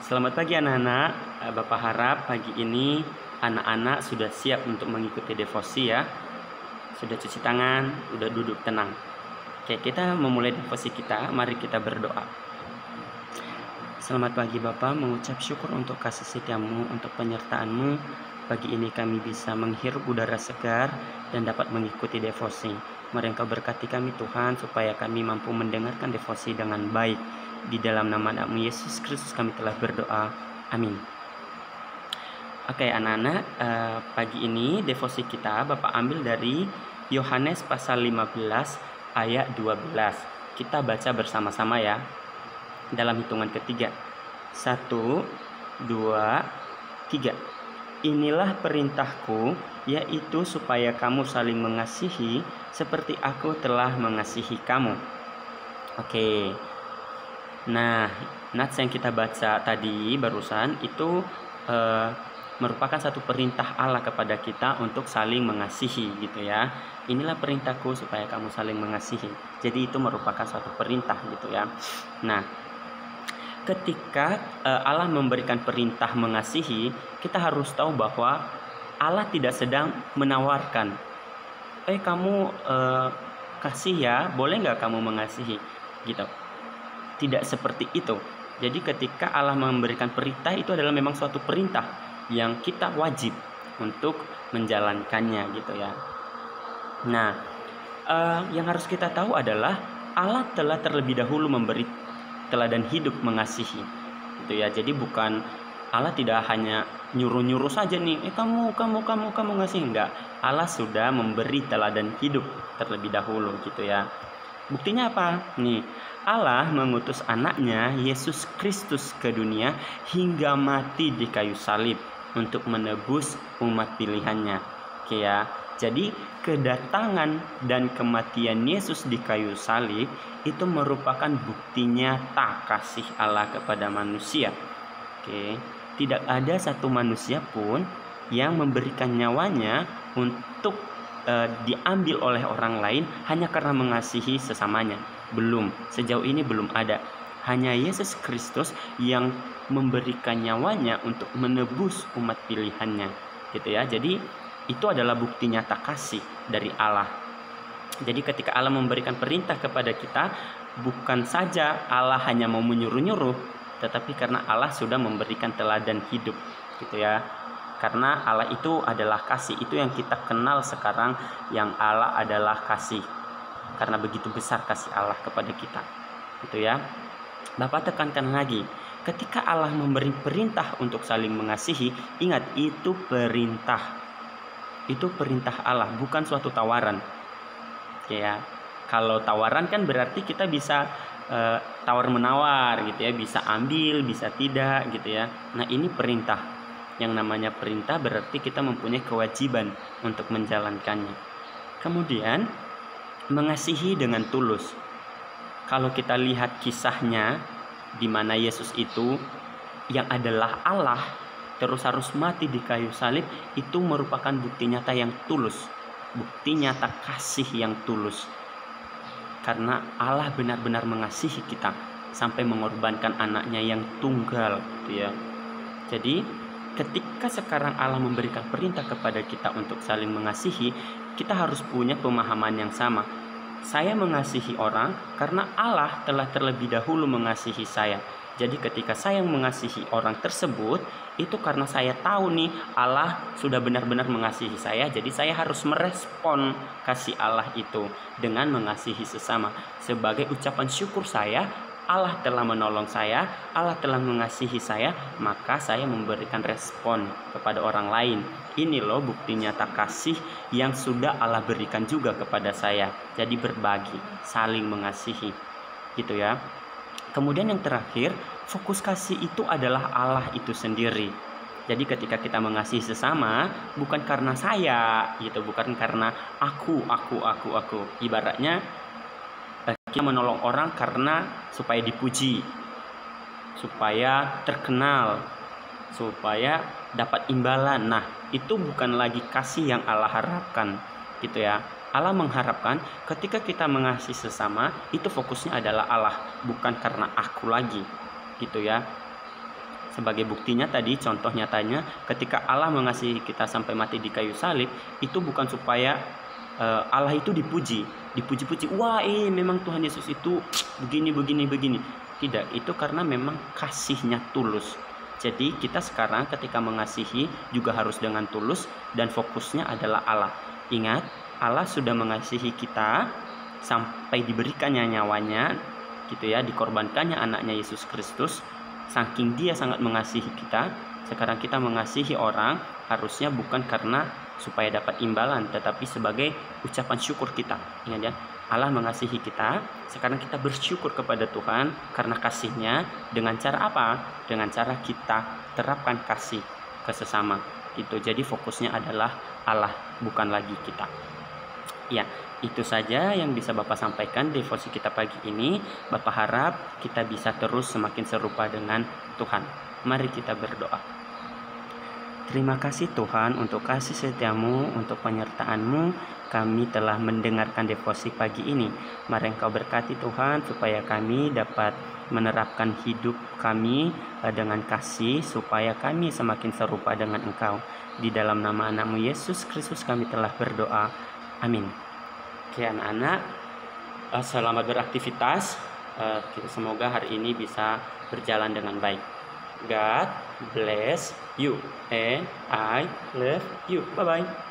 Selamat pagi anak-anak. Bapak harap pagi ini anak-anak sudah siap untuk mengikuti devosi ya. Sudah cuci tangan, sudah duduk tenang. Oke, kita memulai devosi kita. Mari kita berdoa. Selamat pagi Bapak, mengucap syukur untuk kasih setiamu, untuk penyertaan-Mu. Pagi ini kami bisa menghirup udara segar dan dapat mengikuti devosi. Mari Engkau berkati kami Tuhan, supaya kami mampu mendengarkan devosi dengan baik. Di dalam nama Anakmu Yesus Kristus kami telah berdoa. Amin. Oke anak-anak, pagi ini devosi kita Bapak ambil dari Yohanes pasal 15 ayat 12. Kita baca bersama-sama ya. Dalam hitungan ketiga. 1, 2, 3. Inilah perintahku, yaitu supaya kamu saling mengasihi seperti aku telah mengasihi kamu. Oke. Nah, nats yang kita baca tadi barusan itu merupakan satu perintah Allah kepada kita untuk saling mengasihi gitu ya. Inilah perintahku supaya kamu saling mengasihi. Jadi itu merupakan suatu perintah gitu ya. Nah, ketika Allah memberikan perintah mengasihi, kita harus tahu bahwa Allah tidak sedang menawarkan, kamu kasih ya, boleh nggak kamu mengasihi gitu. Tidak seperti itu. Jadi ketika Allah memberikan perintah, itu adalah memang suatu perintah yang kita wajib untuk menjalankannya gitu ya. Nah, yang harus kita tahu adalah Allah telah terlebih dahulu memberi teladan hidup mengasihi gitu ya. Jadi bukan Allah tidak hanya nyuruh-nyuruh saja nih, kamu ngasih, enggak. Allah sudah memberi teladan hidup terlebih dahulu gitu ya. Buktinya apa? Nih, Allah mengutus anaknya Yesus Kristus ke dunia hingga mati di kayu salib untuk menebus umat pilihannya. Oke ya. Jadi kedatangan dan kematian Yesus di kayu salib itu merupakan bukti nyata kasih Allah kepada manusia. Oke, tidak ada satu manusia pun yang memberikan nyawanya untuk diambil oleh orang lain hanya karena mengasihi sesamanya. Belum, sejauh ini belum ada. Hanya Yesus Kristus yang memberikan nyawanya untuk menebus umat pilihannya, gitu ya. Jadi itu adalah bukti nyata kasih dari Allah. Jadi ketika Allah memberikan perintah kepada kita, bukan saja Allah hanya mau menyuruh-nyuruh, tetapi karena Allah sudah memberikan teladan hidup, gitu ya. Karena Allah itu adalah kasih, itu yang kita kenal sekarang, yang Allah adalah kasih. Karena begitu besar kasih Allah kepada kita, gitu ya. Bapak tekankan lagi, ketika Allah memberi perintah untuk saling mengasihi, ingat itu perintah. Itu perintah Allah, bukan suatu tawaran. Oke ya. Kalau tawaran kan berarti kita bisa tawar-menawar gitu ya, bisa ambil, bisa tidak gitu ya. Nah, ini perintah. Yang namanya perintah berarti kita mempunyai kewajiban untuk menjalankannya. Kemudian mengasihi dengan tulus. Kalau kita lihat kisahnya di mana Yesus itu yang adalah Allah terus harus mati di kayu salib, itu merupakan bukti nyata yang tulus, bukti nyata kasih yang tulus. Karena Allah benar-benar mengasihi kita sampai mengorbankan anaknya yang tunggal, gitu ya. Jadi ketika sekarang Allah memberikan perintah kepada kita untuk saling mengasihi, kita harus punya pemahaman yang sama. Saya mengasihi orang karena Allah telah terlebih dahulu mengasihi saya. Jadi ketika saya mengasihi orang tersebut, itu karena saya tahu nih Allah sudah benar-benar mengasihi saya. Jadi saya harus merespon kasih Allah itu dengan mengasihi sesama. Sebagai ucapan syukur saya, Allah telah menolong saya, Allah telah mengasihi saya, maka saya memberikan respon kepada orang lain. Ini loh bukti nyata kasih yang sudah Allah berikan juga kepada saya. Jadi berbagi, saling mengasihi, gitu ya. Kemudian yang terakhir, fokus kasih itu adalah Allah itu sendiri. Jadi ketika kita mengasihi sesama, bukan karena saya, gitu, bukan karena aku. Ibaratnya kita menolong orang karena supaya dipuji, supaya terkenal, supaya dapat imbalan. Nah, itu bukan lagi kasih yang Allah harapkan, gitu ya. Allah mengharapkan ketika kita mengasihi sesama, itu fokusnya adalah Allah, bukan karena aku lagi, gitu ya. Sebagai buktinya tadi, contoh nyatanya ketika Allah mengasihi kita sampai mati di kayu salib, itu bukan supaya Allah itu dipuji-puji. Wah, memang Tuhan Yesus itu begini. Tidak, itu karena memang kasihnya tulus. Jadi kita sekarang ketika mengasihi juga harus dengan tulus dan fokusnya adalah Allah. Ingat, Allah sudah mengasihi kita sampai diberikannya nyawanya, gitu ya, dikorbankannya anaknya Yesus Kristus. Saking dia sangat mengasihi kita, sekarang kita mengasihi orang harusnya bukan karena supaya dapat imbalan, tetapi sebagai ucapan syukur kita. Ingat ya, Allah mengasihi kita, sekarang kita bersyukur kepada Tuhan karena kasihnya. Dengan cara apa? Dengan cara kita terapkan kasih ke sesama gitu. Jadi fokusnya adalah Allah, bukan lagi kita. Ya, itu saja yang bisa Bapak sampaikan devosi kita pagi ini. Bapak harap kita bisa terus semakin serupa dengan Tuhan. Mari kita berdoa. Terima kasih Tuhan untuk kasih setiamu, untuk penyertaan-Mu. Kami telah mendengarkan devosi pagi ini. Mari Engkau berkati Tuhan supaya kami dapat menerapkan hidup kami dengan kasih, supaya kami semakin serupa dengan Engkau. Di dalam nama anak-Mu Yesus Kristus kami telah berdoa. Amin. Oke anak-anak, selamat beraktivitas. Semoga hari ini bisa berjalan dengan baik. God bless you and I love you. Bye-bye.